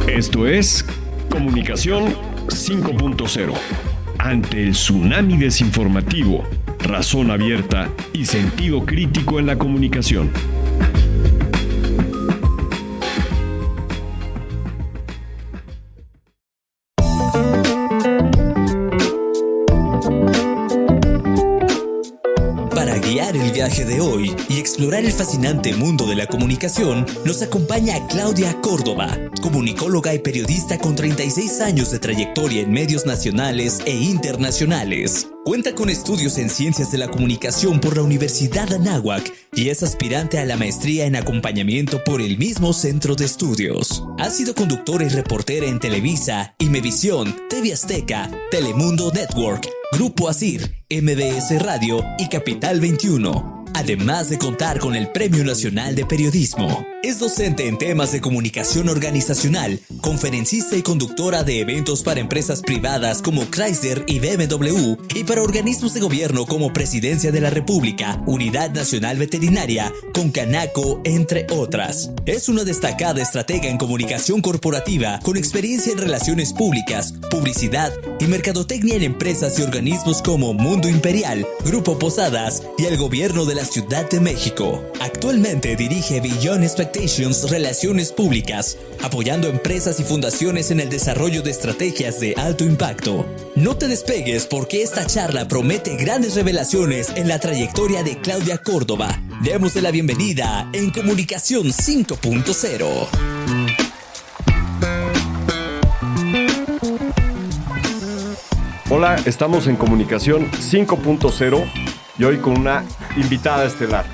Esto es Comunicación 5.0. Ante el tsunami desinformativo, razón abierta y sentido crítico en la comunicación. Para guiar el viaje de hoy y explorar el fascinante mundo de la comunicación, nos acompaña Claudia Córdoba, comunicóloga y periodista con 36 años de trayectoria en medios nacionales e internacionales. Cuenta con estudios en Ciencias de la Comunicación por la Universidad Anáhuac y es aspirante a la maestría en acompañamiento por el mismo centro de estudios. Ha sido conductora y reportera en Televisa, Imevisión, TV Azteca, Telemundo Network, Grupo ASIR, MBS Radio y Capital 21. Además de contar con el Premio Nacional de Periodismo. Es docente en temas de comunicación organizacional, conferencista y conductora de eventos para empresas privadas como Chrysler y BMW y para organismos de gobierno como Presidencia de la República, Unidad Nacional Veterinaria, Concanaco, entre otras. Es una destacada estratega en comunicación corporativa con experiencia en relaciones públicas, publicidad y mercadotecnia en empresas y organismos como Mundo Imperial, Grupo Posadas y el Gobierno de la Ciudad de México. Actualmente dirige Beyond Expectations Relaciones Públicas, apoyando empresas y fundaciones en el desarrollo de estrategias de alto impacto. No te despegues porque esta charla promete grandes revelaciones en la trayectoria de Claudia Córdoba. Démosle la bienvenida en Comunicación 5.0. Hola, estamos en Comunicación 5.0 y hoy con una invitada estelar.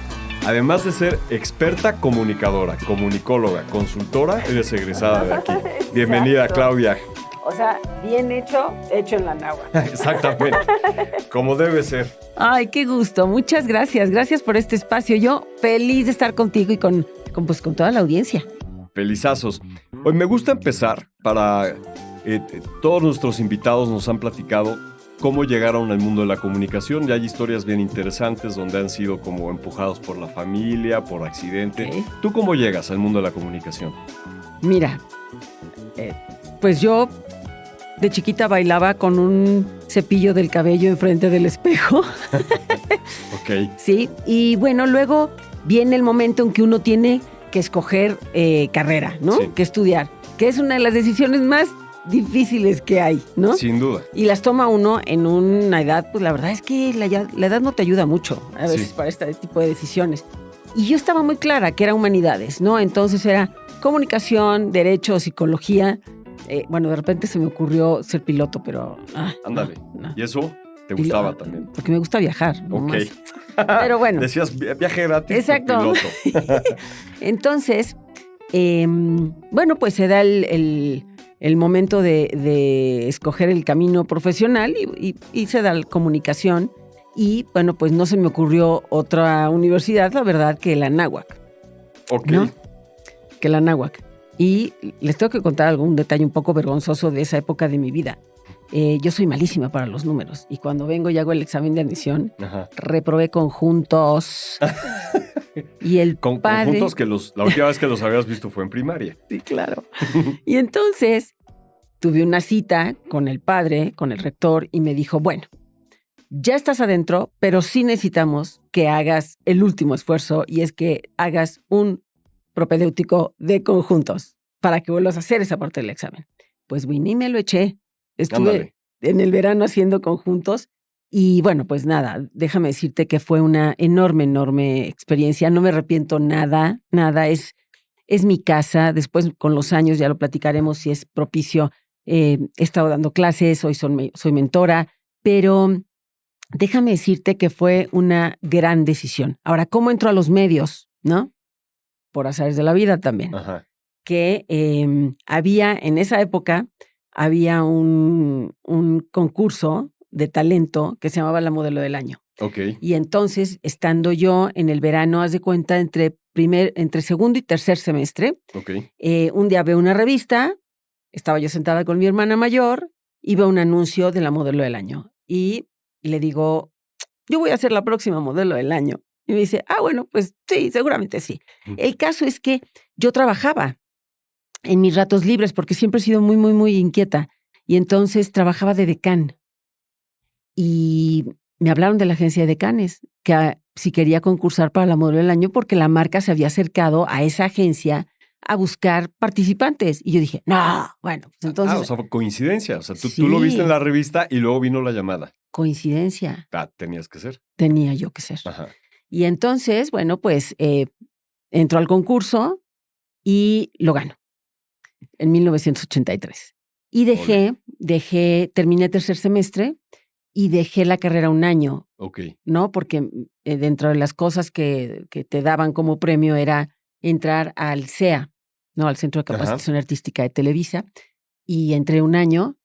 Además de ser experta comunicadora, comunicóloga, consultora, eres egresada de aquí. Bienvenida, Claudia. O sea, bien hecho en la náhuatl. Exactamente, como debe ser. Ay, qué gusto. Muchas gracias. Gracias por este espacio. Yo feliz de estar contigo y con toda la audiencia. Felizazos. Hoy me gusta empezar para... todos nuestros invitados nos han platicado cómo llegaron al mundo de la comunicación y hay historias bien interesantes donde han sido como empujados por la familia, por accidente. Okay. ¿Tú cómo llegas al mundo de la comunicación? Mira, pues yo de chiquita bailaba con un cepillo del cabello enfrente del espejo. Ok. Sí, y bueno, luego viene el momento en que uno tiene que escoger carrera, ¿no? Sí. Que estudiar, que es una de las decisiones más difíciles que hay, ¿no? Sin duda. Y las toma uno en una edad, pues la verdad es que la edad no te ayuda mucho a veces Sí. para este tipo de decisiones. Y yo estaba muy clara que era humanidades, ¿no? Entonces era comunicación, derecho, psicología. Bueno, de repente se me ocurrió ser piloto, pero... Ándale. no. ¿Y eso te gustaba también? Porque me gusta viajar. ¿no? Ok. Pero bueno. Decías viaje gratis. Exacto. Piloto. Entonces, bueno, pues se da el momento de escoger el camino profesional y se da la comunicación. Y bueno, pues no se me ocurrió otra universidad, la verdad, que la Anáhuac. Ok. ¿No? Que la Anáhuac. Y les tengo que contar algún detalle un poco vergonzoso de esa época de mi vida. Yo soy malísima para los números y cuando vengo y hago el examen de admisión, Ajá. reprobé conjuntos. Y el padre... Conjuntos que la última vez que los habías visto fue en primaria. Sí, claro. Y entonces tuve una cita con el padre, con el rector, y me dijo, bueno, ya estás adentro, pero sí necesitamos que hagas el último esfuerzo y es que hagas un propedéutico de conjuntos para que vuelvas a hacer esa parte del examen. Pues vine y me lo eché. Estuve Ándale. en el verano haciendo conjuntos y bueno, pues nada, déjame decirte que fue una enorme experiencia. No me arrepiento nada. Es mi casa. Después, con los años, ya lo platicaremos si es propicio. He estado dando clases, hoy soy mentora, pero déjame decirte que fue una gran decisión. Ahora, ¿cómo entro a los medios? ¿No? Por azares de la vida también. Ajá. Que había, en esa época, había un concurso de talento que se llamaba La Modelo del Año. Ok. Y entonces, estando yo en el verano, haz de cuenta, entre segundo y tercer semestre, Ok. un día veo una revista, estaba yo sentada con mi hermana mayor y veo un anuncio de La Modelo del Año. Y le digo, yo voy a ser la próxima Modelo del Año. Y me dice, bueno, pues sí, seguramente sí. El caso es que yo trabajaba en mis ratos libres porque siempre he sido muy, muy, muy inquieta. Y entonces trabajaba de decán. Y me hablaron de la agencia de decanes, que si quería concursar para la modelo del año porque la marca se había acercado a esa agencia a buscar participantes. Y yo dije, no, bueno, pues entonces... o sea, fue coincidencia. O sea, tú Sí. lo viste en la revista y luego vino la llamada. Coincidencia. Tenías que ser. Tenía yo que ser. Ajá. Y entonces, bueno, pues entró al concurso y lo ganó en 1983. Y terminé tercer semestre y dejé la carrera un año. Ok. ¿No? Porque dentro de las cosas que te daban como premio era entrar al CEA, ¿no? Al Centro de Capacitación Artística de Televisa, y entré un año,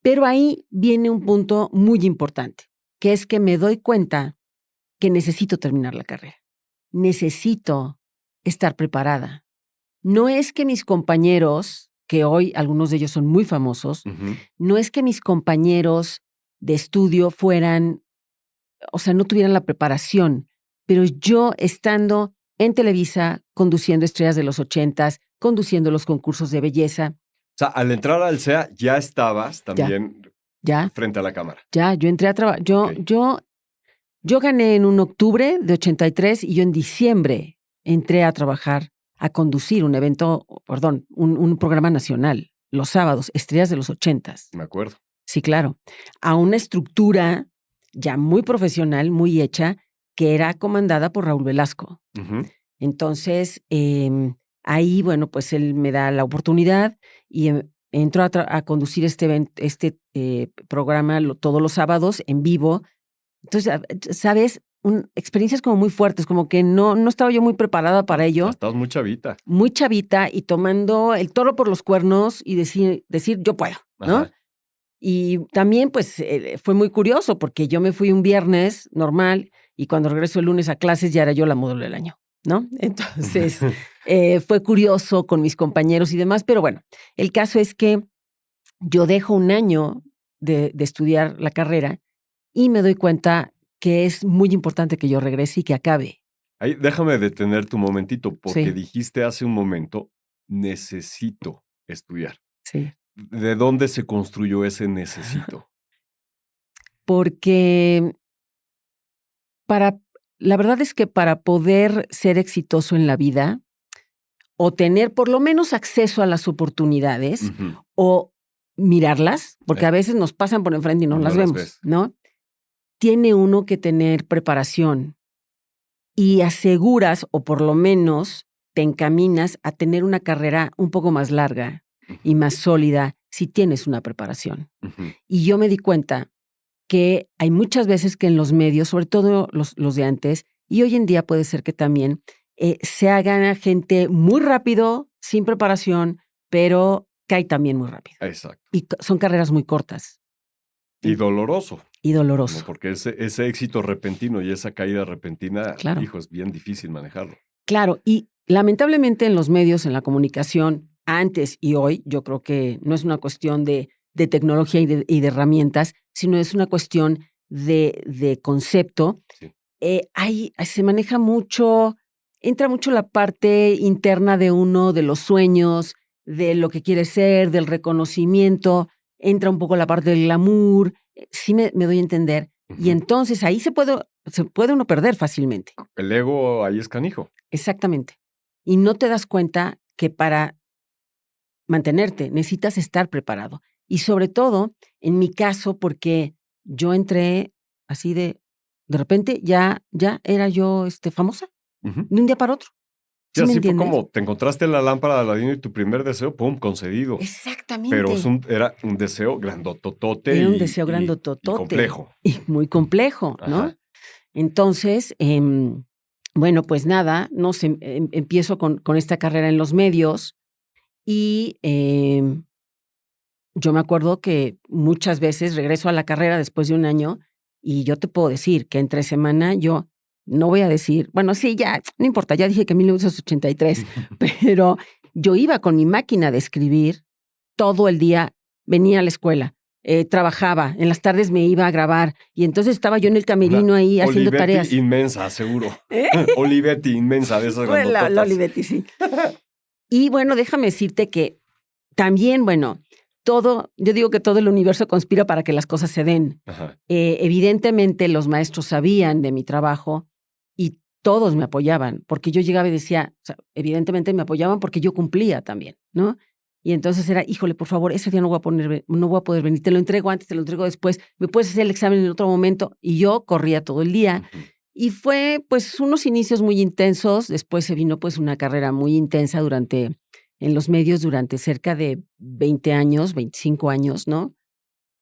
pero ahí viene un punto muy importante, que es que me doy cuenta que necesito terminar la carrera. Necesito estar preparada. No es que mis compañeros, que hoy algunos de ellos son muy famosos, no es que mis compañeros de estudio fueran, o sea, no tuvieran la preparación, pero yo estando en Televisa, conduciendo Estrellas de los 80s, conduciendo los concursos de belleza. O sea, al entrar al CEA ya estabas también frente a la cámara. Yo entré a trabajar. Yo gané en un octubre de 83 y yo en diciembre entré a trabajar, a conducir un programa nacional, los sábados, Estrellas de los 80s. Me acuerdo. Sí, claro. A una estructura ya muy profesional, muy hecha, que era comandada por Raúl Velasco. Entonces, ahí, bueno, pues él me da la oportunidad y entro a conducir este programa todos los sábados en vivo. Entonces, ¿sabes? Experiencias como muy fuertes, como que no estaba yo muy preparada para ello. Estabas muy chavita. Muy chavita y tomando el toro por los cuernos y decir yo puedo, ¿no? Ajá. Y también, pues, fue muy curioso porque yo me fui un viernes normal y cuando regreso el lunes a clases ya era yo la modelo del año, ¿no? Entonces, fue curioso con mis compañeros y demás, pero bueno, el caso es que yo dejo un año de estudiar la carrera y me doy cuenta que es muy importante que yo regrese y que acabe. Ahí, déjame detenerte un momentito porque dijiste hace un momento, necesito estudiar. Sí. ¿De dónde se construyó ese necesito? Porque la verdad es que para poder ser exitoso en la vida o tener por lo menos acceso a las oportunidades o mirarlas, porque a veces nos pasan por enfrente y no las vemos, ¿no? Tiene uno que tener preparación y aseguras o por lo menos te encaminas a tener una carrera un poco más larga y más sólida si tienes una preparación. Y yo me di cuenta que hay muchas veces que en los medios, sobre todo los de antes, y hoy en día puede ser que también, se hagan gente muy rápido, sin preparación, pero cae también muy rápido. Exacto. Y son carreras muy cortas. Y doloroso. Y doloroso. ¿No? Porque ese éxito repentino y esa caída repentina, claro. Hijo, es bien difícil manejarlo. Claro, y lamentablemente en los medios, en la comunicación, antes y hoy, yo creo que no es una cuestión de tecnología y de herramientas, sino es una cuestión de concepto. Sí. Ahí se maneja mucho, entra mucho la parte interna de uno, de los sueños, de lo que quiere ser, del reconocimiento, entra un poco la parte del glamour, sí me doy a entender, y entonces ahí se puede uno perder fácilmente. El ego ahí es canijo. Exactamente. Y no te das cuenta que para mantenerte necesitas estar preparado. Y sobre todo, en mi caso, porque yo entré así de repente ya era yo famosa, de un día para otro. ¿Sí así fue como te encontraste la lámpara de Aladino y tu primer deseo, ¡pum!, concedido. Exactamente. Pero era un deseo grandototote. Era un deseo grandototote. Y complejo. Y muy complejo, ¿no? Ajá. Entonces, bueno, pues nada, no sé, empiezo con esta carrera en los medios y yo me acuerdo que muchas veces regreso a la carrera después de un año y yo te puedo decir que entre semana yo no voy a decir, bueno, sí, ya, no importa, ya dije que 1983, pero yo iba con mi máquina de escribir todo el día, venía a la escuela, trabajaba, en las tardes me iba a grabar y entonces estaba yo en el camerino ahí haciendo Olivetti tareas. inmensa, seguro. Olivetti inmensa, de esas Bueno, grandototas. la Olivetti, sí. Y bueno, déjame decirte que también, bueno, yo digo que todo el universo conspira para que las cosas se den. Ajá. Evidentemente los maestros sabían de mi trabajo y todos me apoyaban, porque yo llegaba y decía, o sea, evidentemente me apoyaban porque yo cumplía también, ¿no? Y entonces era, híjole, por favor, ese día no voy a poder venir, te lo entrego antes, te lo entrego después, me puedes hacer el examen en otro momento. Y yo corría todo el día. Ujú. Y fue pues unos inicios muy intensos, después se vino pues una carrera muy intensa en los medios durante cerca de 20 años, 25 años, ¿no?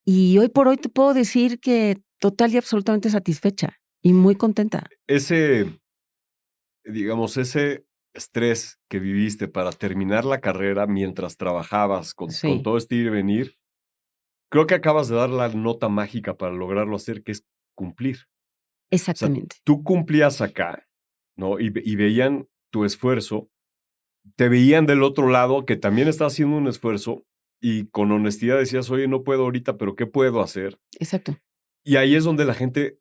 Y hoy por hoy te puedo decir que total y absolutamente satisfecha y muy contenta. Ese estrés que viviste para terminar la carrera mientras trabajabas con Sí. todo este ir y venir, creo que acabas de dar la nota mágica para lograrlo hacer, que es cumplir. O sea, Exactamente. tú cumplías acá, ¿no? Y veían tu esfuerzo, te veían del otro lado que también estás haciendo un esfuerzo y con honestidad decías, oye, no puedo ahorita, pero ¿qué puedo hacer? Exacto. Y ahí es donde la gente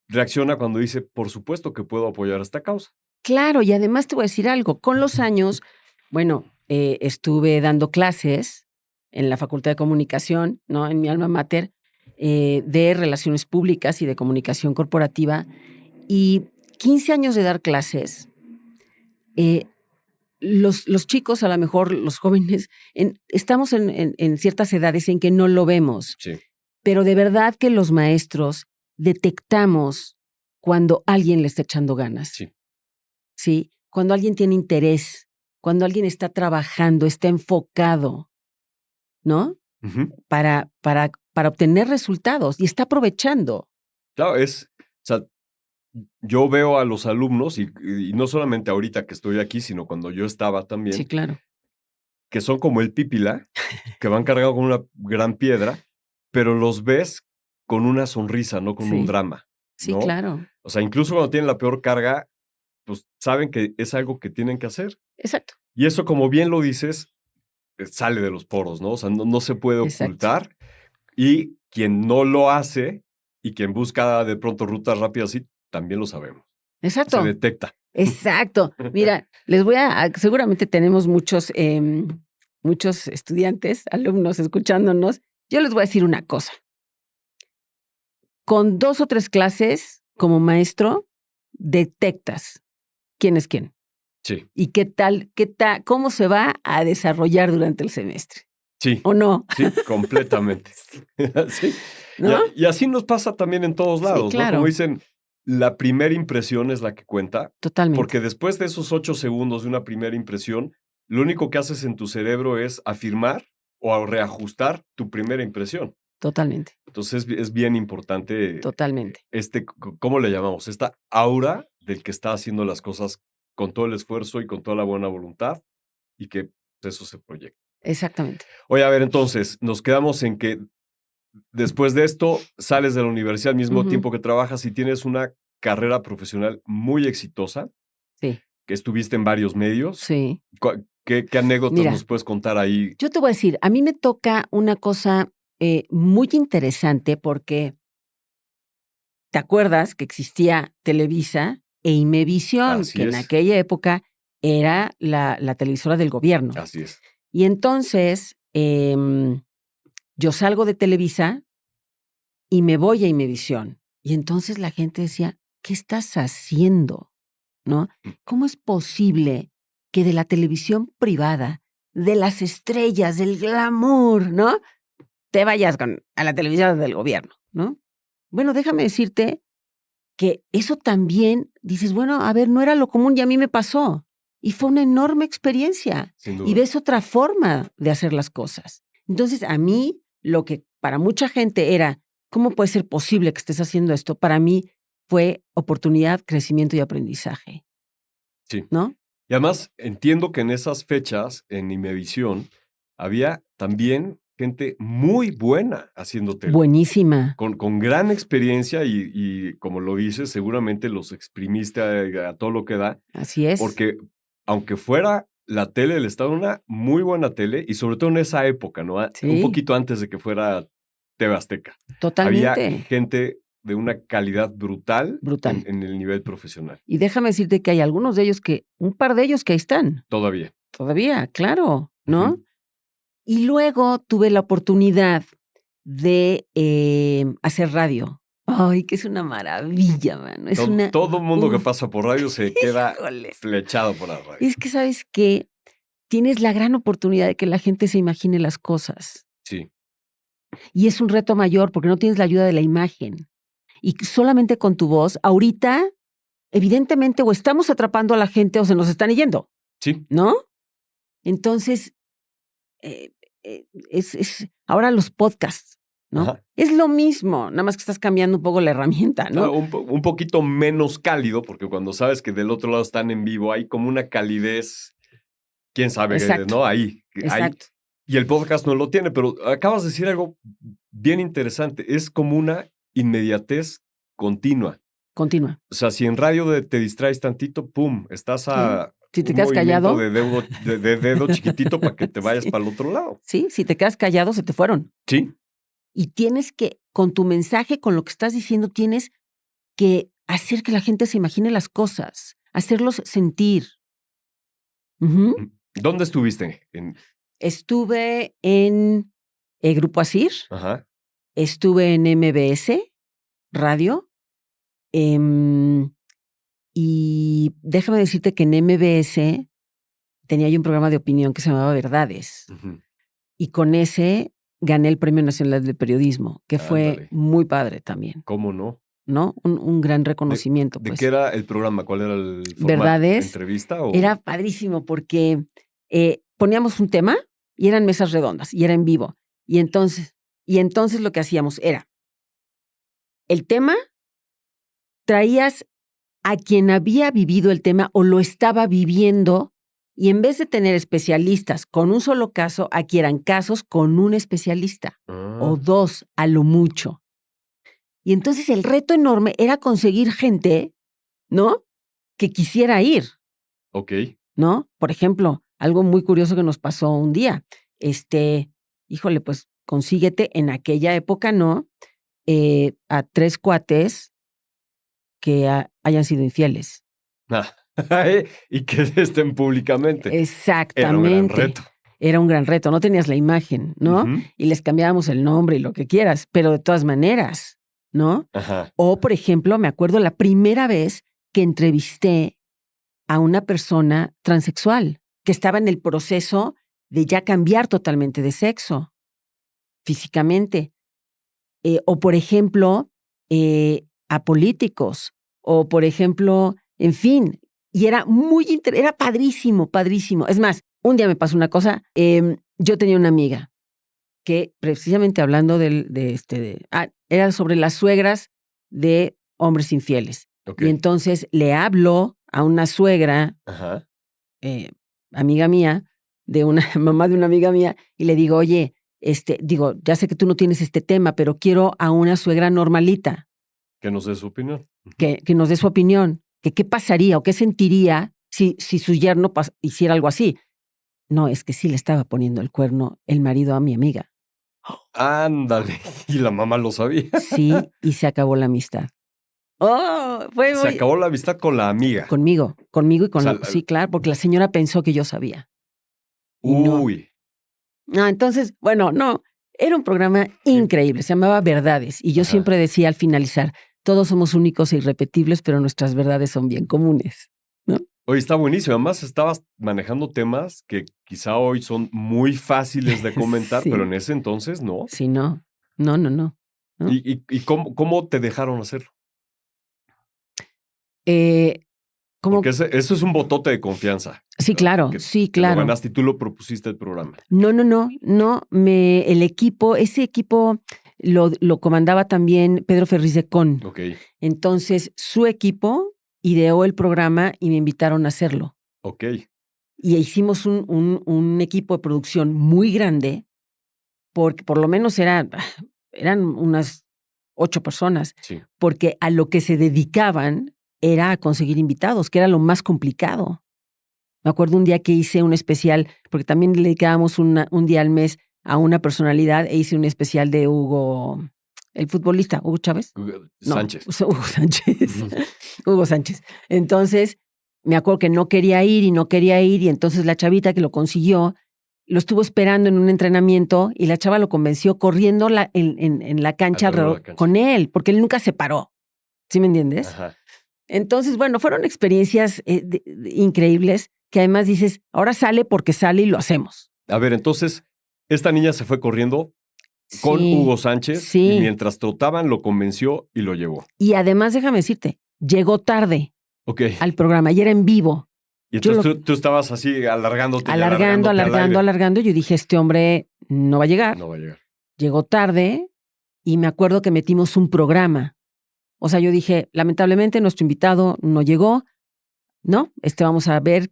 reacciona cuando dice, por supuesto que puedo apoyar esta causa. Claro, y además te voy a decir algo, con los años, bueno, estuve dando clases en la Facultad de Comunicación, ¿no? En mi alma mater, de Relaciones Públicas y de Comunicación Corporativa, y 15 años de dar clases, los chicos, a lo mejor los jóvenes, estamos en ciertas edades en que no lo vemos, Sí. pero de verdad que los maestros detectamos cuando alguien le está echando ganas. Sí. ¿Sí? Cuando alguien tiene interés, cuando alguien está trabajando, está enfocado, ¿no? Ujú. Para obtener resultados y está aprovechando. Claro, o sea, yo veo a los alumnos y no solamente ahorita que estoy aquí, sino cuando yo estaba también, Sí, claro. que son como el pípila, que van cargados con una gran piedra, pero los ves con una sonrisa, no con un Sí. drama, Sí, ¿no? claro. O sea, incluso cuando tienen la peor carga, pues saben que es algo que tienen que hacer. Exacto. Y eso, como bien lo dices, sale de los poros, ¿no? O sea, no se puede Exacto. ocultar. Y quien no lo hace y quien busca de pronto rutas rápidas, sí, también lo sabemos. Se Exacto. detecta. Exacto. Mira, seguramente tenemos muchos estudiantes, alumnos escuchándonos. Yo les voy a decir una cosa. Con 2 o 3 clases como maestro, detectas quién es quién. Sí, ¿Y qué tal, cómo se va a desarrollar durante el semestre? sí, ¿O no? sí, completamente. Sí. ¿No? Y así nos pasa también en todos Sí, lados, ¿no? claro. Como dicen, la primera impresión es la que cuenta, Totalmente. porque después de esos 8 segundos de una primera impresión, lo único que haces en tu cerebro es afirmar o reajustar tu primera impresión. Totalmente. Entonces es bien importante Totalmente. ¿cómo le llamamos? Esta aura del que está haciendo las cosas con todo el esfuerzo y con toda la buena voluntad y que eso se proyecta. Exactamente. Oye, a ver, entonces, nos quedamos en que después de esto sales de la universidad al mismo Ujú. tiempo que trabajas y tienes una carrera profesional muy exitosa, Sí, que estuviste en varios medios. sí. ¿Qué anécdotas Mira. nos puedes contar ahí? Yo te voy a decir, a mí me toca una cosa muy interesante porque te acuerdas que existía Televisa e Imevisión, Así que en es. aquella época era la televisora del gobierno. Así es. Y entonces yo salgo de Televisa y me voy a Imevisión. Y entonces la gente decía, ¿qué estás haciendo? ¿No? ¿Cómo es posible que de la televisión privada, de las estrellas, del glamour, ¿no? Te vayas a la televisión del gobierno, ¿no? Bueno, déjame decirte que eso también, dices, bueno, a ver, no era lo común y a mí me pasó. Y fue una enorme experiencia. Sin duda. Y ves otra forma de hacer las cosas. Entonces, a mí, lo que para mucha gente era, ¿cómo puede ser posible que estés haciendo esto? Para mí fue oportunidad, crecimiento y aprendizaje. Sí. ¿No? Y además, entiendo que en esas fechas, en Imevisión, había también gente muy buena haciendo tele. Buenísima. Con gran experiencia y como lo dices, seguramente los exprimiste a todo lo que da. Así es. Porque aunque fuera la tele del Estado, una muy buena tele, y sobre todo en esa época, ¿no? Un Sí. poquito antes de que fuera TV Azteca. Totalmente. Había gente de una calidad brutal, Brutal. En el nivel profesional. Y déjame decirte que hay algunos de ellos un par de ellos que ahí están. Todavía. Todavía, claro, ¿no? Ujú. Y luego tuve la oportunidad de hacer radio. Ay, que es una maravilla, mano. Todo el mundo que Uf. pasa por radio se queda Híjole. flechado por la radio. Es que, ¿sabes qué? Tienes la gran oportunidad de que la gente se imagine las cosas. Sí. Y es un reto mayor porque no tienes la ayuda de la imagen. Y solamente con tu voz, ahorita, evidentemente, o estamos atrapando a la gente o se nos están yendo, Sí. ¿no? Entonces, ahora los podcasts, ¿no? Ajá. Es lo mismo, nada más que estás cambiando un poco la herramienta, ¿no? Un poquito menos cálido, porque cuando sabes que del otro lado están en vivo, hay como una calidez, quién sabe, Exacto. ¿no? Ahí. Exacto. Y el podcast no lo tiene, pero acabas de decir algo bien interesante. Es como una inmediatez continua. Continúa. O sea, si en radio te distraes tantito, ¡pum! Estás a Si te un quedas movimiento callado. de dedo chiquitito para que te vayas Sí. para el otro lado. Sí, si te quedas callado, se te fueron. Sí. Y tienes que, con tu mensaje, con lo que estás diciendo, tienes que hacer que la gente se imagine las cosas, hacerlos sentir. Ujú. ¿Dónde estuviste? Estuve en el Grupo Asir, Ajá. estuve en MBS Radio, y déjame decirte que en MBS tenía yo un programa de opinión que se llamaba Verdades, Ujú. y con ese gané el Premio Nacional de Periodismo, que fue Ándale. muy padre también, ¿Cómo no? ¿no? Un gran reconocimiento. ¿De pues. qué era el programa? ¿Cuál era el formato? Verdades. ¿Entrevista o...? Era padrísimo porque poníamos un tema y eran mesas redondas y era en vivo. Y entonces lo que hacíamos era, el tema, traías a quien había vivido el tema o lo estaba viviendo, y en vez de tener especialistas con un solo caso, aquí eran casos con un especialista o dos a lo mucho. Y entonces el reto enorme era conseguir gente, ¿no?, que quisiera ir. Ok. ¿No? Por ejemplo, algo muy curioso que nos pasó un día. Híjole, pues consíguete en aquella época, ¿no? A 3 cuates que hayan sido infieles. Y que estén públicamente. Exactamente. Era un gran reto. Era un gran reto. No tenías la imagen, ¿no? Ujú. Y les cambiábamos el nombre y lo que quieras, pero de todas maneras, ¿no? Ajá. O, por ejemplo, me acuerdo la primera vez que entrevisté a una persona transexual que estaba en el proceso de ya cambiar totalmente de sexo, físicamente. O, por ejemplo, a políticos. O, por ejemplo, en fin. Y era era padrísimo, padrísimo. Es más, un día me pasó una cosa. Yo tenía una amiga que, precisamente hablando era sobre las suegras de hombres infieles. Ok. Y entonces le hablo a una suegra, Ajá. amiga mía, de una mamá de una amiga mía, y le digo, oye, ya sé que tú no tienes este tema, pero quiero a una suegra normalita. Que nos dé su opinión. Que nos dé su opinión. Que qué pasaría o qué sentiría si su yerno hiciera algo así. No, es que sí le estaba poniendo el cuerno el marido a mi amiga. Ándale. Y la mamá lo sabía. Sí, y se acabó la amistad. Oh, fue Se acabó la amistad con la amiga. Conmigo y con O sea, sí, claro, porque la señora pensó que yo sabía. Y no. Uy. Entonces, bueno, no, era un programa increíble, se llamaba Verdades, y yo Ajá. siempre decía al finalizar, todos somos únicos e irrepetibles, pero nuestras verdades son bien comunes, ¿no? Oye, está buenísimo. Además, estabas manejando temas que quizá hoy son muy fáciles de comentar, Sí. pero en ese entonces no. Sí, no. ¿No? ¿Y cómo te dejaron hacerlo? ¿Cómo? Porque eso es un botote de confianza. Sí, claro, Que sí, Lo claro. ganaste y tú lo propusiste el programa. No, ese equipo lo comandaba también Pedro Ferriz de Con. Ok. Entonces, su equipo ideó el programa y me invitaron a hacerlo. Ok. Y hicimos un equipo de producción muy grande, porque por lo menos eran unas 8 personas, Sí. porque a lo que se dedicaban era a conseguir invitados, que era lo más complicado. Me acuerdo un día que hice un especial, porque también le dedicábamos un día al mes a una personalidad e hice un especial de Hugo, el futbolista, Hugo Chávez. Sánchez. No, Hugo Sánchez. Hugo Sánchez. Entonces, me acuerdo que no quería ir y entonces la chavita que lo consiguió lo estuvo esperando en un entrenamiento y la chava lo convenció corriendo en la cancha alrededor con él, porque él nunca se paró. ¿Sí me entiendes? Ajá. Entonces, bueno, fueron experiencias increíbles que además dices, ahora sale porque sale y lo hacemos. A ver, entonces, esta niña se fue corriendo con Hugo Sánchez y mientras trotaban lo convenció y lo llevó. Y además, déjame decirte, llegó tarde al programa y era en vivo. Y entonces tú estabas así alargándote. Alargando. Yo dije, este hombre no va a llegar. No va a llegar. Llegó tarde y me acuerdo que metimos un programa. O sea, yo dije, lamentablemente nuestro invitado no llegó, ¿no? Vamos a ver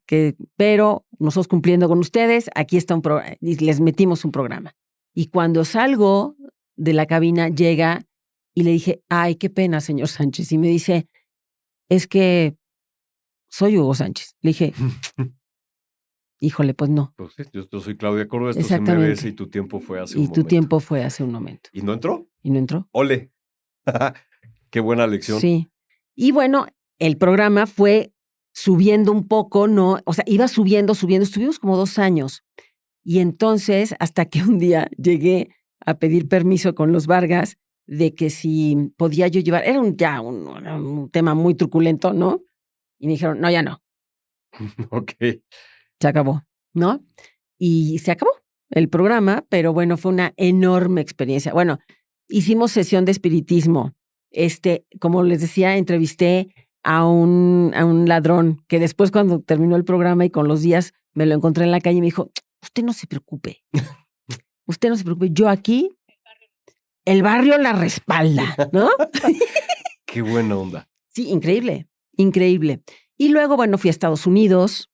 pero nosotros cumpliendo con ustedes, aquí está un programa. Y les metimos un programa. Y cuando salgo de la cabina, llega y le dije, ay, qué pena, señor Sánchez. Y me dice, es que soy Hugo Sánchez. Le dije, híjole, pues no. Pues sí, yo soy Claudia Córdoba, esto es MBS y tu tiempo fue hace un momento. Y tu tiempo fue hace un momento. ¿Y no entró? Y no entró. ¡Ole! Qué buena lección. Sí. Y bueno, el programa fue subiendo un poco, ¿no? O sea, iba subiendo. Estuvimos como 2 años. Y entonces, hasta que un día llegué a pedir permiso con los Vargas de que si podía yo llevar, era un tema muy truculento, ¿no? Y me dijeron, no, ya no. Ok. Se acabó, ¿no? Y se acabó el programa, pero bueno, fue una enorme experiencia. Bueno, hicimos sesión de espiritismo. Como les decía, entrevisté a un ladrón que después cuando terminó el programa y con los días me lo encontré en la calle y me dijo, usted no se preocupe. Usted no se preocupe. Yo aquí, el barrio la respalda, ¿no? Qué buena onda. Sí, increíble. Y luego, bueno, fui a Estados Unidos,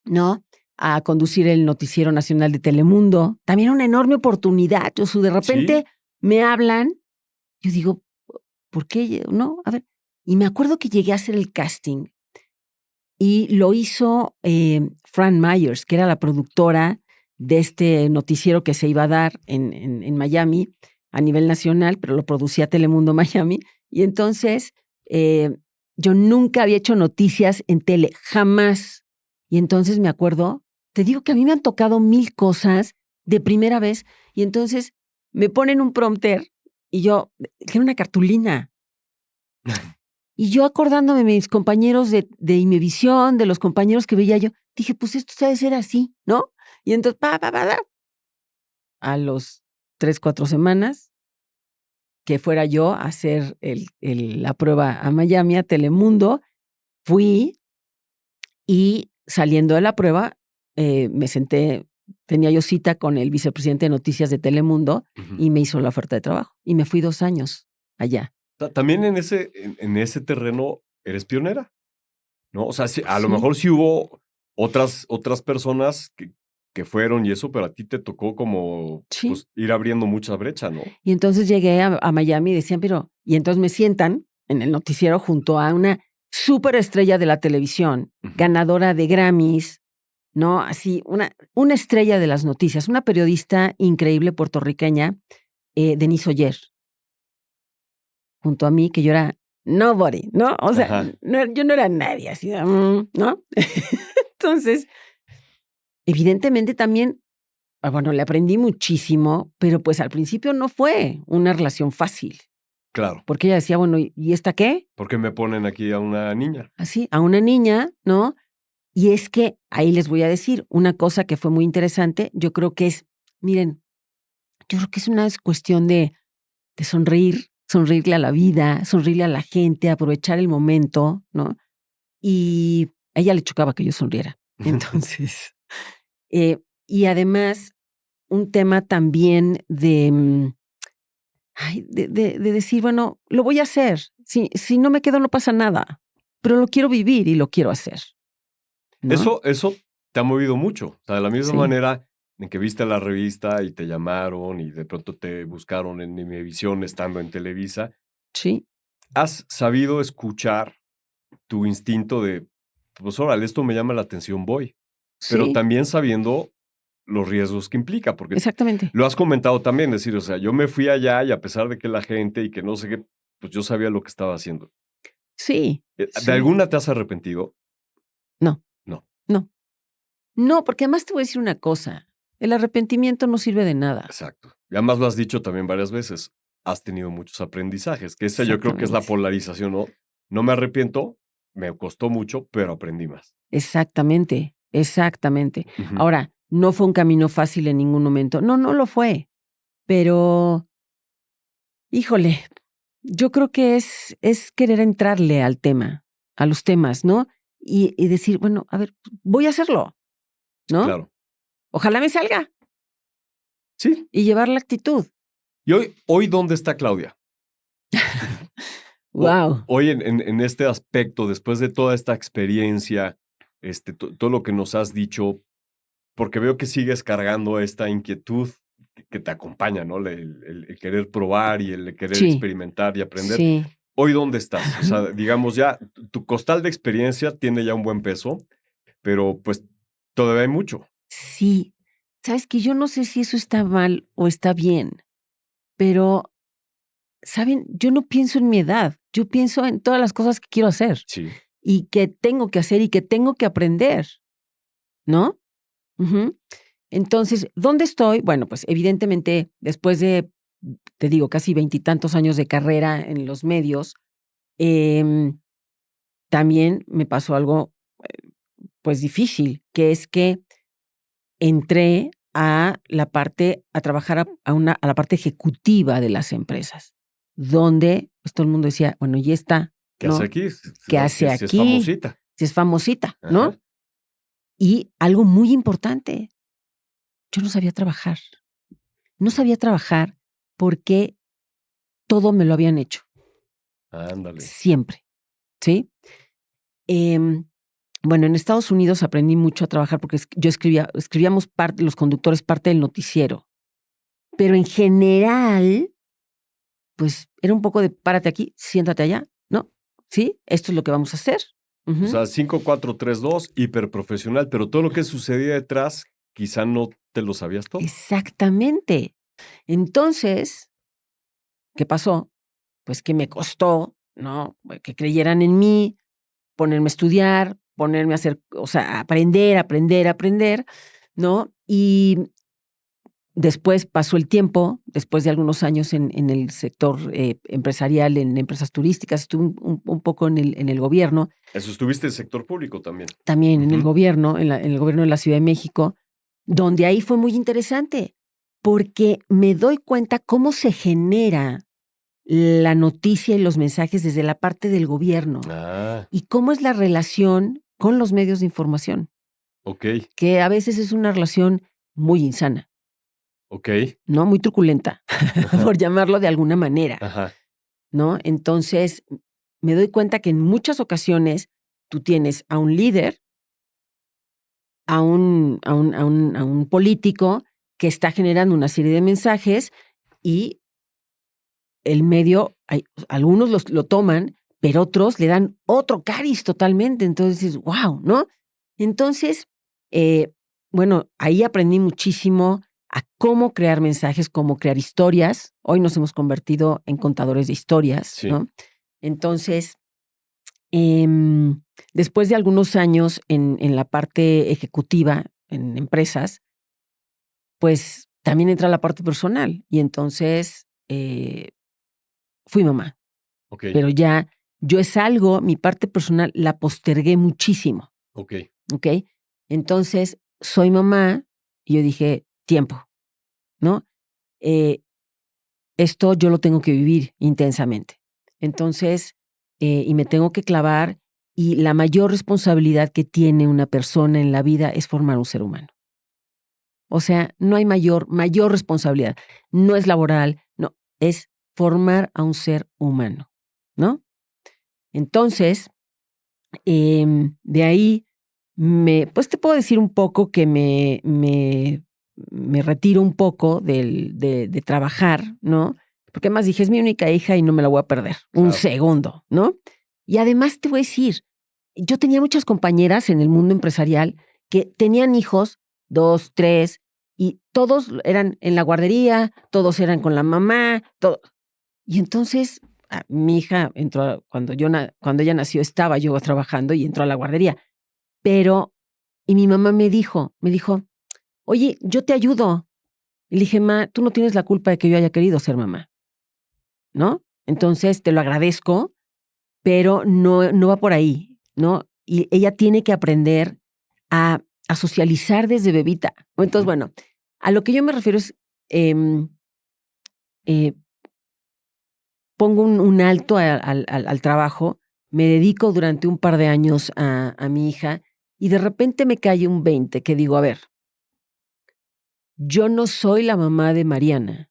¿no? A conducir el Noticiero Nacional de Telemundo. También una enorme oportunidad. De repente me hablan, yo digo, ¿por qué? ¿No? A ver. Y me acuerdo que llegué a hacer el casting y lo hizo Fran Myers, que era la productora de este noticiero que se iba a dar en Miami a nivel nacional, pero lo producía Telemundo Miami. Y entonces yo nunca había hecho noticias en tele, jamás. Y entonces me acuerdo, te digo que a mí me han tocado 1000 cosas de primera vez y entonces me ponen un prompter y yo, que era una cartulina. Y yo acordándome de mis compañeros de Imevisión, de los compañeros que veía yo, dije, pues esto debe ser así, ¿no? Y entonces, a los 3, 4 semanas, que fuera yo a hacer la prueba a Miami, a Telemundo, fui y saliendo de la prueba, me senté, tenía yo cita con el vicepresidente de Noticias de Telemundo y me hizo la oferta de trabajo. Y me fui 2 años allá. También en ese terreno eres pionera, ¿no? O sea, a lo mejor sí hubo otras personas que fueron y eso, pero a ti te tocó como pues, ir abriendo mucha brecha, ¿no? Y entonces llegué a Miami y decían, y entonces me sientan en el noticiero junto a una superestrella de la televisión, ganadora de Grammys, ¿no? Así, una estrella de las noticias, una periodista increíble puertorriqueña, Denise Oyer, junto a mí, que yo era nobody, ¿no? O sea, yo no era nadie, así, ¿no? Entonces, evidentemente también, bueno, le aprendí muchísimo, pero pues al principio no fue una relación fácil. Claro. Porque ella decía, bueno, ¿y esta qué? ¿Por qué me ponen aquí a una niña? Así, a una niña, ¿no? Y es que ahí les voy a decir una cosa que fue muy interesante. Yo creo que miren, yo creo que es una cuestión de sonreírle a la vida, sonreírle a la gente, aprovechar el momento, ¿no? Y a ella le chocaba que yo sonriera. Entonces, y además, un tema también de decir, bueno, lo voy a hacer. Si no me quedo, no pasa nada. Pero lo quiero vivir y lo quiero hacer, ¿no? Eso te ha movido mucho. O sea, de la misma manera en que viste la revista y te llamaron y de pronto te buscaron en Imevisión estando en Televisa. Sí. ¿Has sabido escuchar tu instinto de, pues órale, esto me llama la atención, voy? Pero también sabiendo los riesgos que implica, porque Exactamente. lo has comentado también, es decir, o sea, yo me fui allá y a pesar de que la gente y que no sé qué, pues yo sabía lo que estaba haciendo. Sí. ¿De sí. alguna te has arrepentido? No. No. No. No, porque además te voy a decir una cosa. El arrepentimiento no sirve de nada. Exacto. Y además lo has dicho también varias veces. Has tenido muchos aprendizajes, que esa yo creo que es la Exactamente. polarización, ¿no? No me arrepiento, me costó mucho, pero aprendí más. Exactamente. Exactamente. Ujú. Ahora, no fue un camino fácil en ningún momento. No, no lo fue. Pero, híjole, yo creo que es querer entrarle al tema, a los temas, ¿no? Y decir, bueno, a ver, voy a hacerlo, ¿no? Claro. Ojalá me salga. Sí. Y llevar la actitud. ¿Y hoy dónde está Claudia? Wow. Hoy en este aspecto, después de toda esta experiencia, todo lo que nos has dicho, porque veo que sigues cargando esta inquietud que te acompaña, ¿no? El querer probar y el querer Sí. experimentar y aprender. Sí. ¿Hoy dónde estás? O sea, digamos ya, tu costal de experiencia tiene ya un buen peso, pero pues todavía hay mucho. Sí. Sabes que yo no sé si eso está mal o está bien, pero, ¿saben? Yo no pienso en mi edad. Yo pienso en todas las cosas que quiero hacer Sí. y que tengo que hacer y que tengo que aprender, ¿no? Ujú. Entonces, ¿dónde estoy? Bueno, pues evidentemente, después de, te digo, casi 20 y tantos años de carrera en los medios, también me pasó algo, pues difícil, que es que entré a la parte, a trabajar a la parte ejecutiva de las empresas, donde pues todo el mundo decía, bueno, y esta, ¿Qué ¿no? hace aquí? ¿Qué hace Si es aquí? famosita. Si es famosita, ¿no? Ajá. Y algo muy importante, yo no sabía trabajar. No sabía trabajar porque todo me lo habían hecho, Ándale. siempre, ¿sí? Bueno, en Estados Unidos aprendí mucho a trabajar porque yo escribíamos los conductores parte del noticiero, pero en general, pues era un poco de párate aquí, siéntate allá, ¿no? ¿Sí? Esto es lo que vamos a hacer. O sea, 5-4-3-2, hiperprofesional, pero todo lo que sucedía detrás, quizá no te lo sabías todo. Exactamente. Entonces, ¿qué pasó? Pues que me costó, ¿no? Que creyeran en mí, ponerme a estudiar, ponerme a hacer, o sea, aprender, ¿no? Y después pasó el tiempo, después de algunos años en el sector empresarial, en empresas turísticas, estuve un poco en el gobierno, Eso estuviste en sector público también. también en el Ujú. gobierno, en el gobierno de la Ciudad de México, donde ahí fue muy interesante, porque me doy cuenta cómo se genera la noticia y los mensajes desde la parte del gobierno Ah, y cómo es la relación con los medios de información, ok, que a veces es una relación muy insana, ok. ¿no? Muy truculenta, Ajá, por llamarlo de alguna manera, ajá. ¿no? Entonces, me doy cuenta que en muchas ocasiones tú tienes a un líder, a un político que está generando una serie de mensajes y el medio, algunos lo toman, pero otros le dan otro cariz totalmente. Entonces dices, wow, ¿no? Entonces, bueno, ahí aprendí muchísimo a cómo crear mensajes, cómo crear historias. Hoy nos hemos convertido en contadores de historias, Sí. ¿no? Entonces, después de algunos años en la parte ejecutiva, en empresas, pues también entra la parte personal. Y entonces fui mamá. Ok, Pero ya yo es algo, mi parte personal la postergué muchísimo, ok. ¿ok? Entonces, soy mamá y yo dije, tiempo, ¿no? Esto yo lo tengo que vivir intensamente. Entonces, y me tengo que clavar y la mayor responsabilidad que tiene una persona en la vida es formar un ser humano. O sea, no hay mayor responsabilidad. No es laboral, no, es formar a un ser humano, ¿no? Entonces, de ahí pues te puedo decir un poco que me retiro un poco de trabajar, ¿no? Porque además dije, es mi única hija y no me la voy a perder un Claro. segundo, ¿no? Y además te voy a decir, yo tenía muchas compañeras en el mundo empresarial que tenían hijos, 2, 3, Y todos eran en la guardería, todos eran con la mamá, todo. Y entonces mi hija entró, cuando ella nació estaba yo trabajando y entró a la guardería. Y mi mamá me dijo, oye, yo te ayudo. Y le dije, ma, tú no tienes la culpa de que yo haya querido ser mamá, ¿no? Entonces te lo agradezco, pero no va por ahí, ¿no? Y ella tiene que aprender a socializar desde bebita. Entonces, bueno, a lo que yo me refiero es, pongo un alto al trabajo, me dedico durante un par de años a mi hija y de repente me cae un 20 que digo, a ver, yo no soy la mamá de Mariana.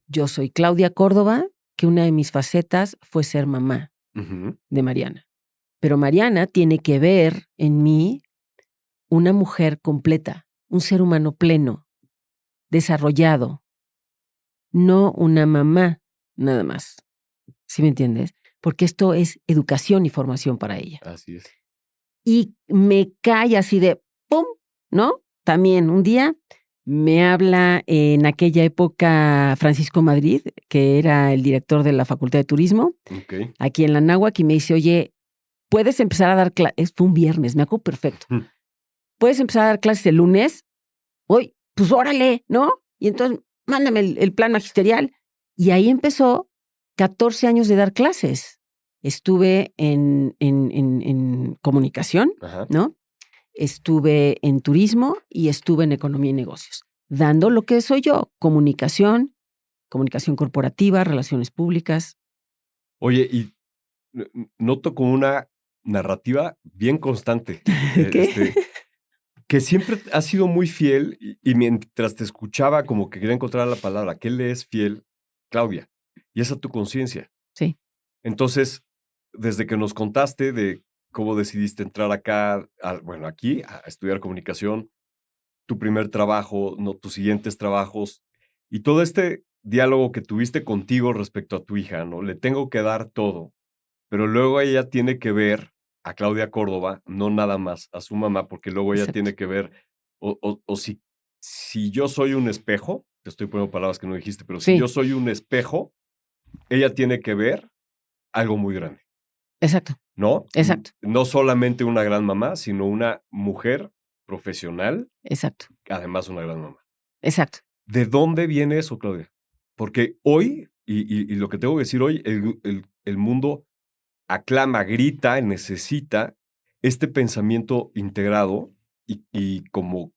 Yo soy Claudia Córdoba, que una de mis facetas fue ser mamá de Mariana. Pero Mariana tiene que ver en mí una mujer completa, un ser humano pleno, desarrollado, no una mamá nada más. ¿Sí me entiendes? Porque esto es educación y formación para ella. Así es. Y me cae así de ¡pum! ¿No? También un día me habla en aquella época Francisco Madrid, que era el director de la Facultad de Turismo, aquí en la Anáhuac, y me dice, oye, ¿puedes empezar a dar clases? Fue un viernes, me acuerdo perfecto. ¿Puedes empezar a dar clases el lunes? Oye, pues órale, ¿no? Y entonces mándame el plan magisterial. Y ahí empezó 14 años de dar clases. Estuve en comunicación, ¿no? Estuve en turismo y estuve en economía y negocios, dando lo que soy yo, comunicación corporativa, relaciones públicas. Oye, y noto como una narrativa bien constante. Que siempre has sido muy fiel y mientras te escuchaba como que quería encontrar la palabra, ¿qué le es fiel, Claudia? Y esa tu conciencia. Sí. Entonces, desde que nos contaste de cómo decidiste entrar acá, aquí, a estudiar comunicación, tu primer trabajo, no, tus siguientes trabajos, y todo este diálogo que tuviste contigo respecto a tu hija, ¿no? Le tengo que dar todo, pero luego ella tiene que ver a Claudia Córdoba, no nada más a su mamá, porque luego ella tiene que ver, si yo soy un espejo, te estoy poniendo palabras que no dijiste, pero si yo soy un espejo, ella tiene que ver algo muy grande. Exacto. ¿No? Exacto. No solamente una gran mamá, sino una mujer profesional. Exacto. Además, una gran mamá. Exacto. ¿De dónde viene eso, Claudia? Porque hoy, y lo que tengo que decir hoy, el mundo aclama, grita, necesita este pensamiento integrado y como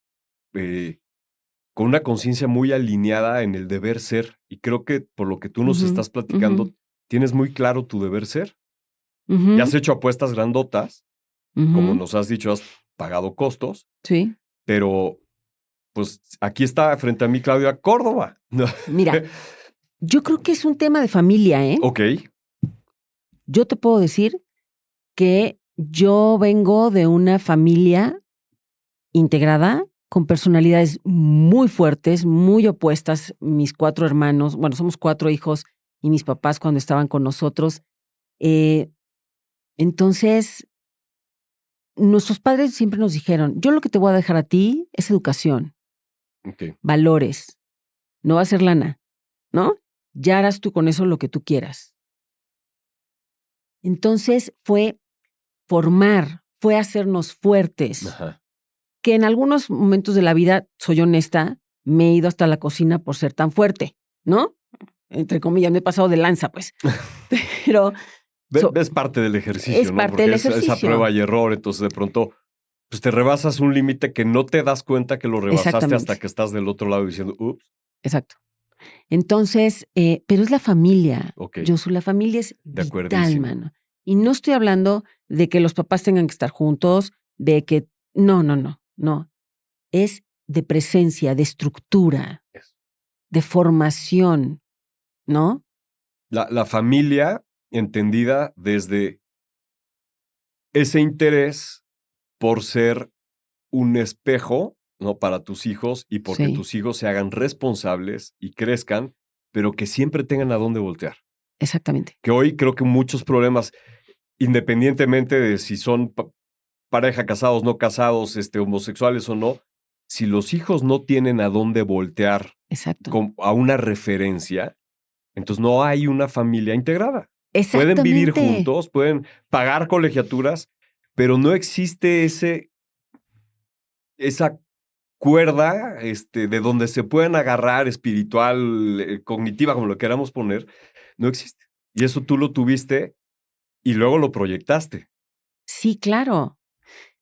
con una conciencia muy alineada en el deber ser. Y creo que por lo que tú nos estás platicando, tienes muy claro tu deber ser. Y has hecho apuestas grandotas, como nos has dicho, has pagado costos. Sí. Pero, pues, aquí está frente a mí Claudia Córdoba. Mira, yo creo que es un tema de familia, ¿eh? Ok. Yo te puedo decir que yo vengo de una familia integrada, con personalidades muy fuertes, muy opuestas. Mis 4 hermanos, bueno, somos 4 hijos, y mis papás cuando estaban con nosotros. Entonces, nuestros padres siempre nos dijeron, yo lo que te voy a dejar a ti es educación, valores, no va a ser lana, ¿no? Ya harás tú con eso lo que tú quieras. Entonces fue formar, fue hacernos fuertes. Ajá. Que en algunos momentos de la vida, soy honesta, me he ido hasta la cocina por ser tan fuerte, ¿no? Entre comillas, me he pasado de lanza, pues. Pero es parte del ejercicio, es ¿no? parte Porque del ejercicio. Esa prueba y error, entonces de pronto pues te rebasas un límite que no te das cuenta que lo rebasaste hasta que estás del otro lado diciendo, ups. Exacto. Entonces, pero es la familia. Okay. Yo soy la familia es vital, mano. Y no estoy hablando de que los papás tengan que estar juntos, de que no. Es de presencia, de estructura, de formación, ¿no? La familia entendida desde ese interés por ser un espejo, ¿no? Para tus hijos y porque tus hijos se hagan responsables y crezcan, pero que siempre tengan a dónde voltear. Exactamente. Que hoy creo que muchos problemas, independientemente de si son pareja, casados, no casados, homosexuales o no, si los hijos no tienen a dónde voltear Exacto. a una referencia, entonces no hay una familia integrada. Exactamente. Pueden vivir juntos, pueden pagar colegiaturas, pero no existe esa cuerda de donde se puedan agarrar espiritual, cognitiva, como lo queramos poner, no existe. Y eso tú lo tuviste y luego lo proyectaste. Sí, claro.